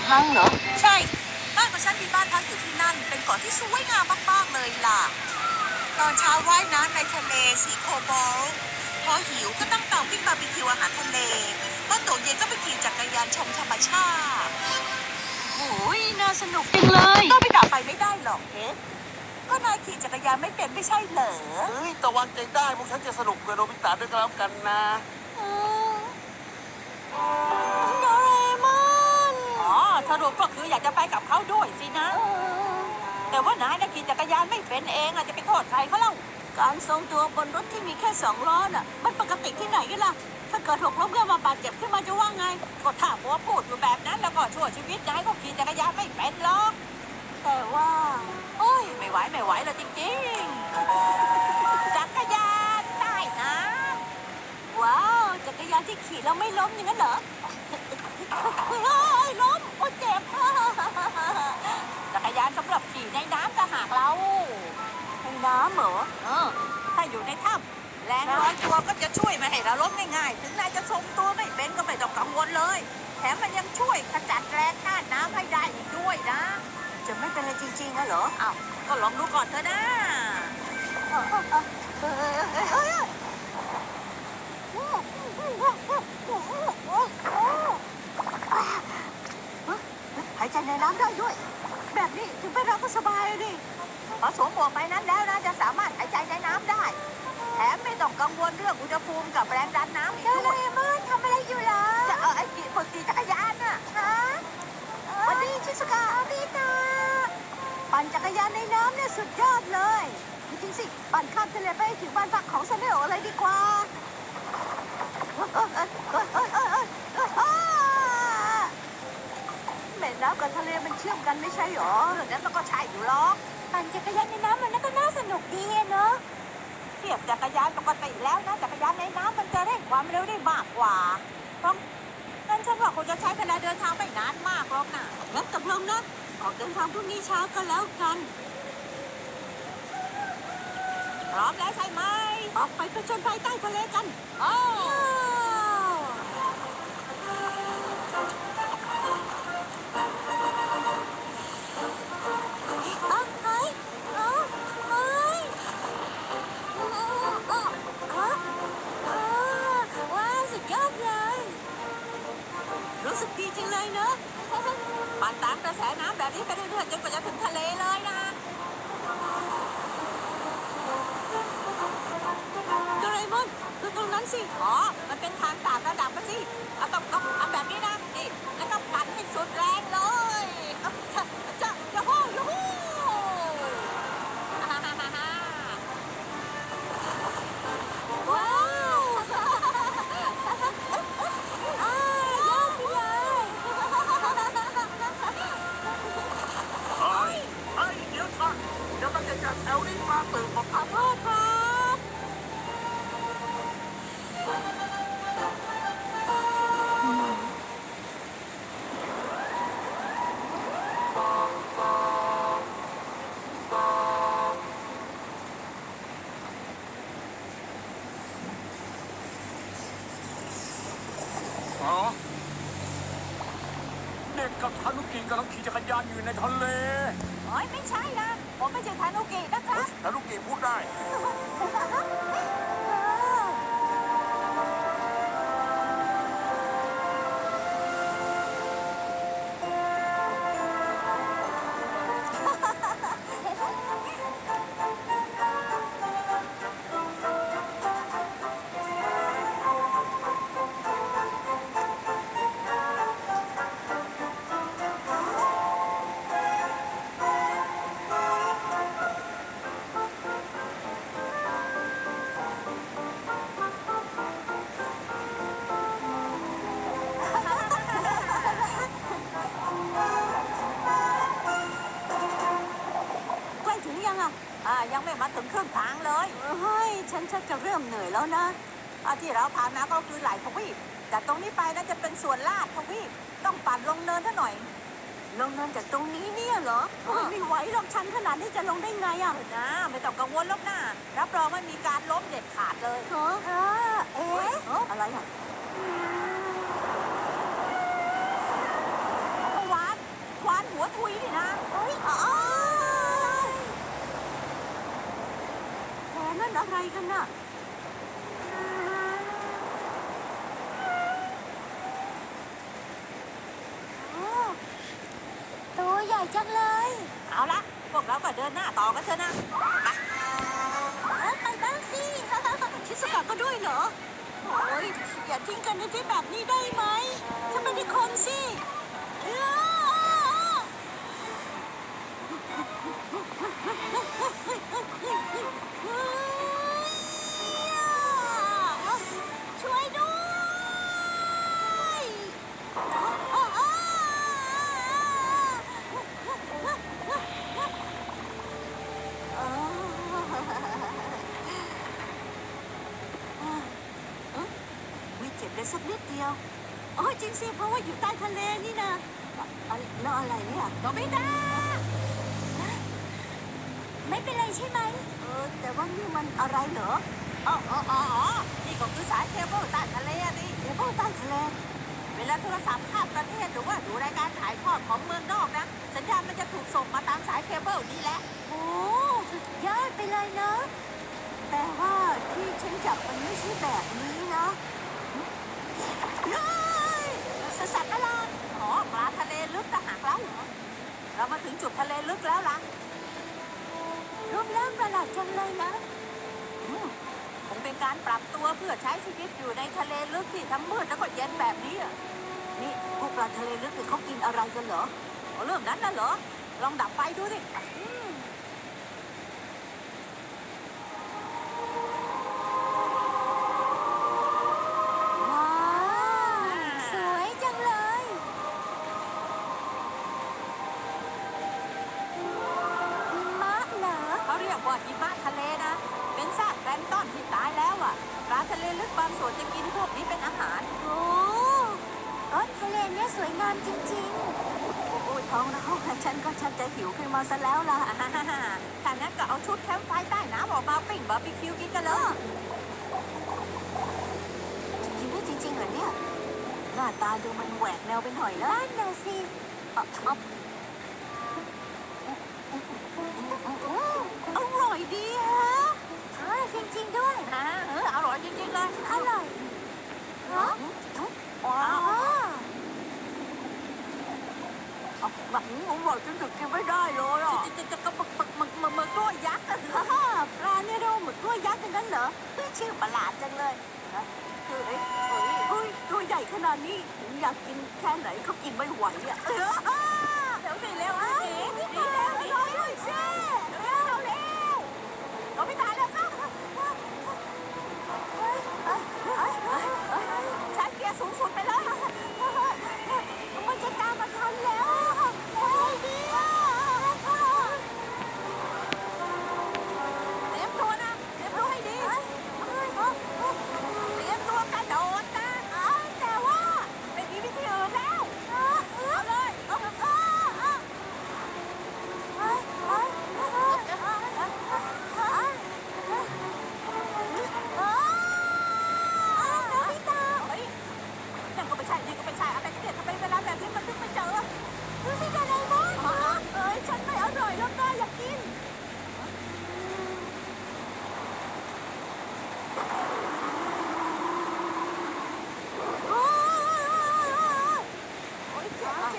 พังเหรอใช่บ้านของฉันมีบ้านพักอยู่ที่นั่นเป็นเกาะที่สวยงามมากๆเลยล่ะตอนเช้าว่ายน้ำในทะเลสีโคบอลต์พอหิวก็ตั้งเตาปิ้งบาร์บีคิวอาหารทะเลเมื่อตกเย็นก็ไปขี่จักรยานชมธรรมชาติโอ้ยน่าสนุกจังเลยก็ไม่กลับไปไม่ได้หรอกเอ๊ะก็นายขี่จักรยานไม่เป็นไม่ใช่เหรอเฮ้ยตะวันใจได้พวกฉันจะสนุกกับโนบิตะด้วยกันแล้วกันนะโดเรมอนอ๋อสรุปก็คืออยากจะไปกับเขาด้วยสินะแต่ว่านายขี่จักรยานไม่เป็นเองจะไปโทษใครเขาเล่าการทรงตัวบนรถที่มีแค่2 ล้อน่ะมันปกติที่ไหนกันล่ะถ้าเกิดหกล้มก็มาบาดเจ็บขึ้นมาจะว่าไงก็ถ้ามัวพูดอยู่แบบนั้นแล้วก็ชั่วชีวิตนายก็ขี่จักรยานไม่เป็นหรอกแต่ว่าโอ้ยไม่ไหวเลยจริงๆจักรยานใต้น้ำว้าวจักรยานที่ขี่แล้วไม่ล้มอย่างนั้นเหรอเฮ้ยล้มโอ้เจ็บจักรยานสำหรับขี่ในน้ำจะหากเราในน้ำเหรอถ้าอยู่ในถ้ำแรงร้อนตัวก็จะช่วยไม่ให้เราล้มง่ายๆถึงนายจะทรงตัวไม่เป็นก็ไม่ต้องกังวลเลยแถมมันยังช่วยขจัดแรงต้านน้ำให้ได้อีกด้วยนะจะไม่เป็นอะไรจริงๆเหรออ้าวก็ลองดูก่อนเถอะนะหายใจในน้ำได้ด้วยแบบนี้ถึงไปเราก็สบายดิพอสวมหมวกใบนั้นแล้วนะจะสามารถหายใจในน้ำได้แถมไม่ต้องกังวลเรื่องอุณหภูมิกับแรงดันน้ำอีกโดด้วยเรมอนทำอะไรอยู่ล่ะจะไอ้ฝึกขี่จักรยานน่ะฮะวันนี้ชิสุกะพี่ตาปั่นจักรยานในน้ำเนี่ยสุดยอดเลยจริงๆสิปั่นข้ามทะเลไปถึงบ้านพักของซันเนโอเลยดีกว่าแม่น้ำกับทะเลมันเชื่อมกันไม่ใช่หรองั้นมันก็ใช่อยู่หรอกปั่นจักรยานในน้ำมันก็น่าสนุกดีเนาะเทียบจักรยานปกติแล้วนะจักรยานในน้ำมันจะเร่งความเร็วได้มากกว่าต้องงั้นฉันว่าคงจะใช้เวลาเดินทางไม่นานมากหรอกนะงั้นตกลงนะออกเดินทางพรุ่งนี้เช้าก็แล้วกันพร้อมแล้วใช่ไหมออกไปผจญภัยใต้ทะเลกันโอ้รู้สึกดีจังเลยเนอะปั่นตามกระแสน้ำแบบนี้ไปเรื่อยๆจนกว่าจะถึงทะเลเลยนะโดเรมอนดูตรงนั้นสิอ๋อมันเป็นทางต่างระดับมาสิต้องทำแบบนี้นะนี่แล้วก็ปั่นให้สุดแรงเลยจะโยูฮูว้าวยอดไปเลย เดี๋ยวก่อนเดี๋ยวมันจะจัดแถวนี้มาตื่นบอกขอโทษครับเด็กกับทานุกิกำลังขี่จักรยานอยู่ในทะเลโอ้ยไม่ใช่นะผมไม่ใช่ทานุกินะครับทานุกิพูดได้ยังไม่มาถึงครึ่งทางเลยเฮ้ยฉันชักจะเริ่มเหนื่อยแล้วนะที่เราผ่านมาก็คือหลายทวีปจากตรงนี้ไปน่าจะเป็นส่วนลาดทวีปต้องปั่นลงเนินซะหน่อยลงเนินจากตรงนี้เนี่ยเหรอไม่ไหวหรอกฉันขนาดนี้จะลงได้ไงอ่ะนะไม่ต้องกังวลหรอกนะรับรองไม่มีการล้มเด็ดขาดเลยเอ๊ะอะไรอ่ะวาน คุยนี่นะ เฮ้ยแผลนั่นอะไรกันน่ะตัวใหญ่จังเลย เอาละพวกเราก็เดินหน้าต่อกันเถอะนะไป ไปบ้างสิ ชิสกะก็ด้วยเหรอ โอ้ยอย่าทิ้งกันในที่แบบนี้ได้ไหมฉันไม่ได้คนสิช่วยด้วยไม่เจ็บเลยสักนิดเดียวโอ้จริงสิเพราะว่าอยู่ใต้ทะเลนี่นะแล้วอะไรเนี่ย โนบิตะ ไม่เป็นไรใช่ไหมแต่ว่านี่มันอะไรเหรอ อ๋อนี่ก็คือสายเคเบิลใต้ทะเลอะดิ เดี๋ยวพวกใต้ทะเล เวลาโทรศัพท์ข้ามประเทศหรือว่าดูรายการถ่ายทอดของเมืองนอกนะ สัญญาณมันจะถูกส่งมาตามสายเคเบิลนี่แหละ โอ้สุดยอดไปเลยเนอะแต่ว่าที่ฉันจับมันไม่ใช่แบบนี้นะเฮ้ย สัตว์ประหลาดอ๋อปลาทะเลลึกต่างหากเรามาถึงจุดทะเลลึกแล้วล่ะ รูปร่างประหลาดจังเลยนะ คงเป็นการปรับตัวเพื่อใช้ชีวิตอยู่ในทะเลลึกที่ทั้งมืดแล้วก็เย็นแบบนี้อะ นี่พวกปลาทะเลลึกเนี่ยเขากินอะไรกันเหรอ เรื่องนั้นน่ะเหรอ ลองดับไฟดูสิ ว้าวสวยจังเลยหิมะเหรอ เขาเรียกว่าหิมะทะเลนะ เป็นซากแพลงก์ต้อนที่ตายแล้วอ่ะปลาทะเลลึกบางส่วนจะกินพวกนี้เป็นอาหาร โอ้ก้อนทะเลเนี่ยสวยงามจริงๆ โอ้ยท้องร้องฉันก็ชักจะหิวขึ้นมาซะแล้วล่ะ ถ้างั้นก็เอาชุดแคมป์ไฟใต้น้ำออกมาปิ้งบาร์บีคิวกินกันเลย กินได้จริงๆเหรอเนี่ย หน้าตาดูมันแหวกแนวไปหน่อยแล้วนั่นน่ะสิอร่อยดีฮะจริงๆด้วย อร่อยจริงๆเลย อร่อยฮะว้าวแบบนี้อร่อยจนถึงกินไม่ได้เลยอ่ะ จะกระมึกด้วยยักษ์ ปลาเนี่ยเราเหมือนกล้วยยักษ์กันนั้นเหรอชื่อประหลาดจังเลยคือตัวใหญ่ขนาดนี้อยากกินแค่ไหนเขากินไม่ไหวอ่ะ เดี๋ยวสิเร็วสิ ดีแล้วร้อยด้วยสิเร็วโนบิตะเร็วเข้าใช้เกียร์สูงสุดไปเลย มันจะตามมาทันแล้วโอ้ยดีอ่ะ เตรียมตัวนะ เตรียมตัวให้ดี เตรียมตัวกระโดดนะ แต่ว่า ไม่มีวิธีอื่นแล้ว เอาเลยเฮ้ยนั่นก็ไม่ใช่นี่ก็ไม่ใช่อะไรกันเนี่ยทำไมเวลาแบบนี้มันถึงไม่เจอ ดูสิกันเลยมั้งฉันไม่อร่อยแล้วนะอยากกิน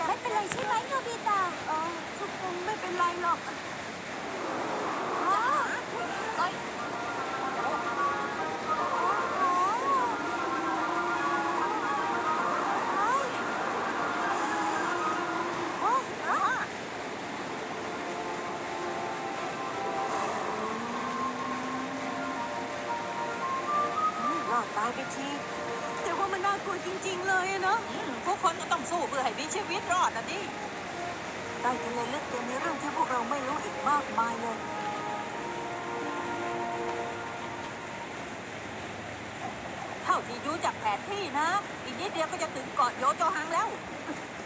ไม่เป็นไรใช่ไหมโนบิตะทุกคนไม่เป็นไรหรอกเฮ้ยรอดตายไปทีแต่ว่ามันน่ากลัวจริงๆเลยเนาะ ทุกคนก็ต้องสู้เพื่อให้มีชีวิตรอดนะดิ ใต้ทะเลลึกยังมีเรื่องที่พวกเราไม่รู้อีกมากมายเลย เท่าที่ดูจากแผนที่นะ อีกนิดเดียวก็จะถึงเกาะโยโจฮังแล้ว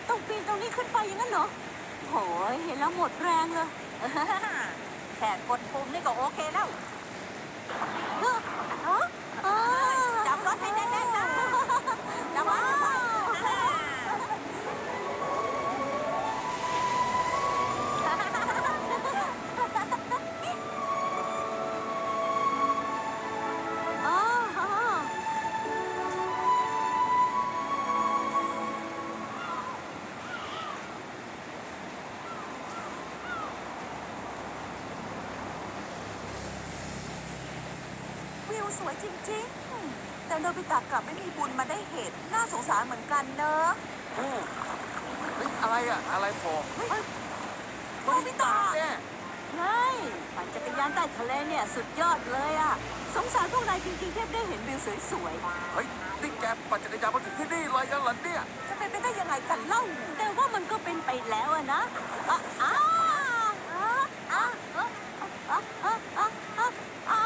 ต้องปีนตรงนี้ขึ้นไปอย่างนั้นเหรอโหยเห็นแล้วหมดแรงเลย แค่กดปุ่มนี่ก็โอเคแล้ว จับรถให้แน่นๆนะจับไว้ สวยจริงๆแต่โนบิตะกลับไม่มีบุญมาได้เห็นน่าสงสารเหมือนกันเนอะ เฮ้ยอะไรอ่ะ อะไรโผล่เฮ้ยโนบิตะเนี่ย ใช่ปั่นจักรยานใต้ทะเลเนี่ยสุดยอดเลยอ่ะสงสารพวกนายจริงๆที่ได้เห็นวิวสวย เฮ้ยนี่แกปั่นจักรยานมาถึงที่นี่เลยกันเหรอเนี่ย จะเป็นไปได้ยังไงกันเล่า ๆแต่ว่ามันก็เป็นไปแล้วอะนะอ่ะอ่ะอ่ะอ่ะอ่ะอ่ะอ่ะอ่ะอ่ะ